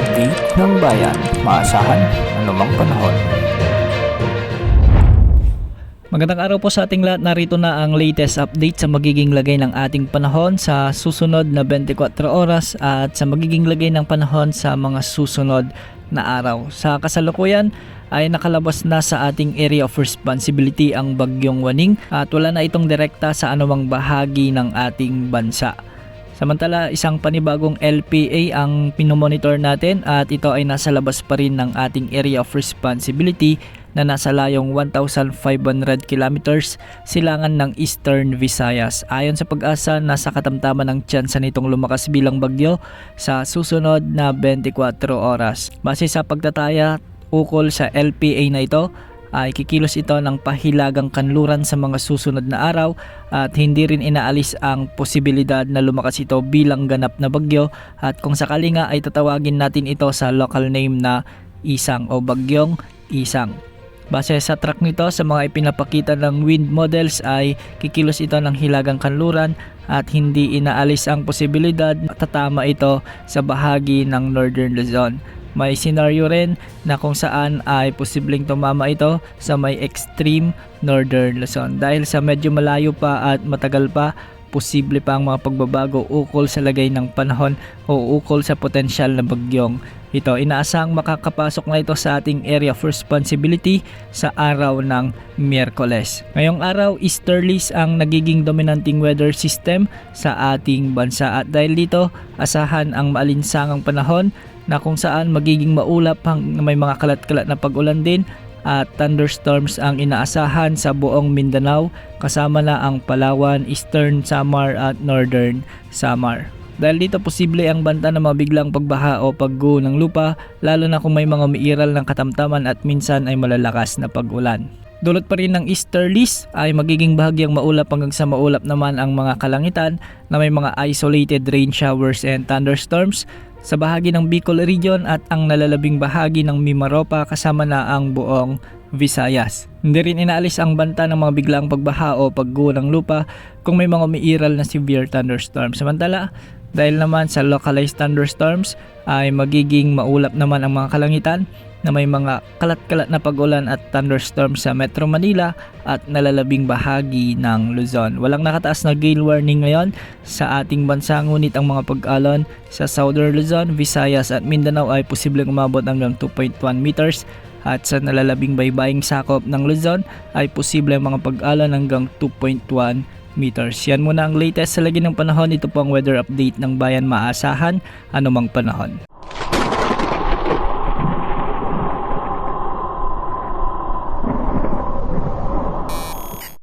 update ng bayan, maasahan anumang panahon. Magandang araw po sa ating lahat. Narito na ang latest update sa magiging lagay ng ating panahon sa susunod na 24 oras at sa magiging lagay ng panahon sa mga susunod na araw. Sa kasalukuyan ay nakalabas na sa ating area of responsibility ang Bagyong Waning at wala na itong direkta sa anumang bahagi ng ating bansa. Samantala, isang panibagong LPA ang pinomonitor natin at ito ay nasa labas pa rin ng ating area of responsibility na nasa layong 1,500 kilometers silangan ng Eastern Visayas. Ayon sa Pag-asa, nasa katamtaman ng tsansa nitong lumakas bilang bagyo sa susunod na 24 oras. Base sa pagtataya ukol sa LPA na ito, ay kikilos ito ng pahilagang kanluran sa mga susunod na araw at hindi rin inaalis ang posibilidad na lumakas ito bilang ganap na bagyo at kung sakali nga ay tatawagin natin ito sa local name na Isang o Bagyong Isang. Base sa track nito sa mga ipinapakita ng wind models ay kikilos ito ng hilagang kanluran at hindi inaalis ang posibilidad na tatama ito sa bahagi ng Northern Luzon. May senaryo rin na kung saan ay posibleng tumama ito sa may extreme Northern Luzon. Dahil sa medyo malayo pa at matagal pa, posible pa ang mga pagbabago ukol sa lagay ng panahon o ukol sa potensyal na bagyong ito. Inaasahang makakapasok na ito sa ating area of responsibility sa araw ng Miyerkules. Ngayong araw, easterlies ang nagiging dominanting weather system sa ating bansa at dahil dito, asahan ang maalinsangang panahon na kung saan magiging maulap may mga kalat-kalat na pag-ulan din at thunderstorms ang inaasahan sa buong Mindanao kasama na ang Palawan, Eastern Samar at Northern Samar. Dahil dito posible ang banta ng mabiglang pagbaha o pagguho ng lupa lalo na kung may mga umiiral ng katamtaman at minsan ay malalakas na pag-ulan. Dulot pa rin ng easterlies ay magiging bahagyang maulap hanggang sa maulap naman ang mga kalangitan na may mga isolated rain showers and thunderstorms sa bahagi ng Bicol region at ang nalalabing bahagi ng Mimaropa kasama na ang buong Visayas. Hindi rin inaalis ang banta ng mga biglaang pagbaha o pagguho ng lupa kung may mga umiiral na severe thunderstorms. Samantala, dahil naman sa localized thunderstorms ay magiging maulap naman ang mga kalangitan na may mga kalat-kalat na pag-ulan at thunderstorms sa Metro Manila at nalalabing bahagi ng Luzon. Walang nakataas na gale warning ngayon sa ating bansa ngunit ang mga pag-alon sa Southern Luzon, Visayas at Mindanao ay posibleng umabot hanggang 2.1 meters at sa nalalabing baybaying sakop ng Luzon ay posibleng mga pag-alon hanggang 2.1 meters. Yan muna ang latest sa lagi ng panahon. Ito po ang weather update ng bayan, maasahan anumang panahon.